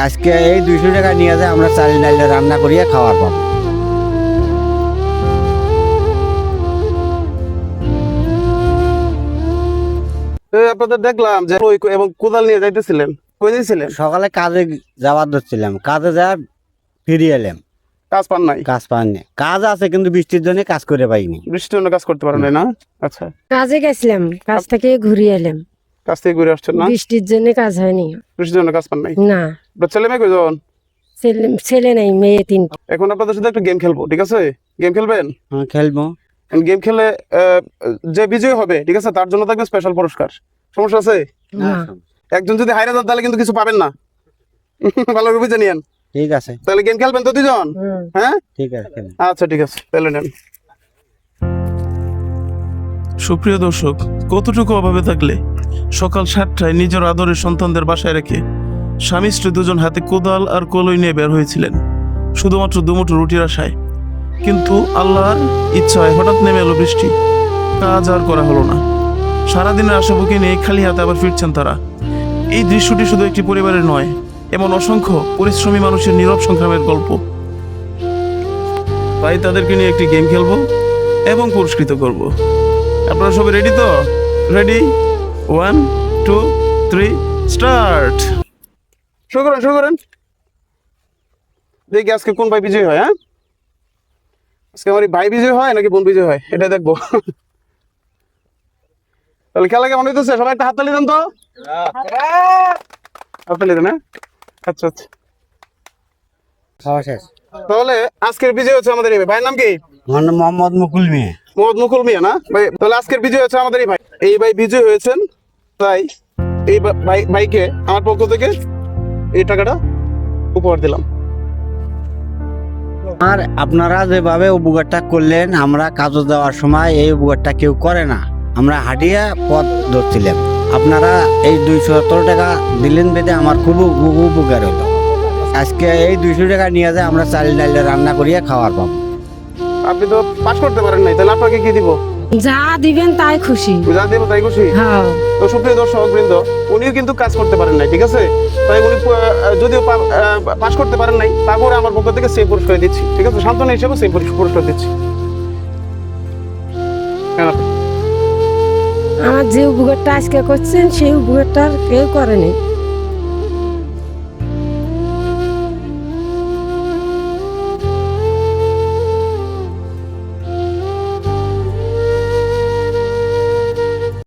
আজকে এই 200 টাকা নিয়ে যায় আমরা চাল ডাল রান্না করিয়া খাওয়ার পাবো। আপনাদের দেখলাম যে এবং কোদাল নিয়ে যাইতেছিলেন, কই যাইছিলেন? সকালে কাজে যাওয়ার ধরছিলাম, কাজে যা ফিরে এলাম। কাজ পান নাই? কাজ পাইনি, কাজ আছে কিন্তু বৃষ্টির জন্য কাজ করে পাইনি। বৃষ্টির জন্য কাজ করতে পারেন নাই না? আচ্ছা, কাজে গেছিলাম, কাজ থেকে ঘুরে এলাম। কাজ থেকে ঘুরে আসছেন না? বৃষ্টির জন্য কাজ হয়নি। বৃষ্টির জন্য কাজ পান নাই? না, ছেলে মেয়ে কয়জন? ছেলে নেই, মেয়ে 3টা। এখন আপনাদের সাথে একটা গেম খেলবো, ঠিক আছে? গেম খেলবেন? হ্যাঁ, খেলবো। গেম খেলে যে বিজয় হবে, ঠিক আছে, তার জন্য থাকবে স্পেশাল পুরস্কার। সমস্যা আছে? না, একজন যদি হাইরে যান তাহলে কিন্তু কিছু পাবেন না। ভালো করে বুঝে নিয়েন। ঠিক আছে, তাহলে গেম খেলবেন তো দুজন? হ্যাঁ, ঠিক আছে, খেলবো। আচ্ছা ঠিক আছে, তাহলে নেন। সুপ্রিয় দর্শক, কতটুকু অভাবে থাকলে সকাল 7টায় নিজের আদরের সন্তানদের বাসায় রেখে স্বামী স্ত্রী দুজন হাতে কোদাল আর কলই নিয়ে বের হয়েছিলেন শুধুমাত্র দুমুঠো রুটির আশায়। কিন্তু আল্লাহর ইচ্ছায় হঠাৎ নেমে এলো বৃষ্টি। কাজ আর করা হলো না। সারাদিনের আশা বুকে নিয়ে খালি হাতে আবার ফিরছেন তারা। এই দৃশ্যটি শুধু একটি পরিবারের নয়, এমন অসংখ্য পরিশ্রমী মানুষের নীরব সংগ্রামের গল্প। তাই তাদেরকে নিয়ে একটি গেম খেলবো এবং পুরস্কৃত করব। আপনারা সবাই রেডি তো? রেডি? 1 2 3 স্টার্ট। শুরু করেন। দেখি আজকে কোন ভাই বিজয় হয়। হ্যাঁ, আজকে আমার ভাই বিজয় হয় নাকি বোন বিজয় হয় এটা দেখবো। তাহলে খেলা কেমন হইতেছে? সবাই একটা হাততালি দেন তো। হাততালি দেন। আচ্ছা, খাওয়া শেষ। তাহলে আজকের বিজয় হচ্ছে আমাদের এই ভাই। ভাইয়ের নাম কি? আমার নাম মোহাম্মদ মুকুল মিয়া। মোহাম্মদ মুকুল মিয়া না ভাই? তাহলে আজকের বিজয় হচ্ছে আমাদের এই ভাই। এই ভাই বিজয় হয়েছেন, তাই এই ভাইকে আমার পক্ষ থেকে এই টাকাটা উপহার দিলাম। আর আপনারা যেভাবে উপকারটা করলেন, আমরা কাজে যাওয়ার সময় এই উপকারটা কেউ করে না। আমরা হাঁটিয়া পথ ধরছিলাম, আপনারা এই 270 টাকা দিলেন বেঁধে আমার খুব উপকার হলো। আজকে এই 200 টাকা নিয়ে যায় আমরা চাল ডাল রান্না করিয়া খাওয়ার পাবো। আপনি তো পাস করতে পারেন নাই, তাহলে আপনাকে কি দিব? যা দিবেন তাই খুশি। যা দেবো তাই খুশি। হ্যাঁ, তো সুপ্রিয় দর্শক বৃন্দ, উনিও কিন্তু কাজ করতে পারেন নাই, ঠিক আছে? তাই উনি যদিও পাস করতে পারেন নাই, তারপরে আমার পক্ষ থেকে সেই পুরস্কার দিচ্ছি, ঠিক আছে? সান্ত্বনা হিসেবে সেই পুরস্কার দিচ্ছি। আমার যে উপকারটা আজকে করছেন সেই উপকারটা আর কেউ করেনি।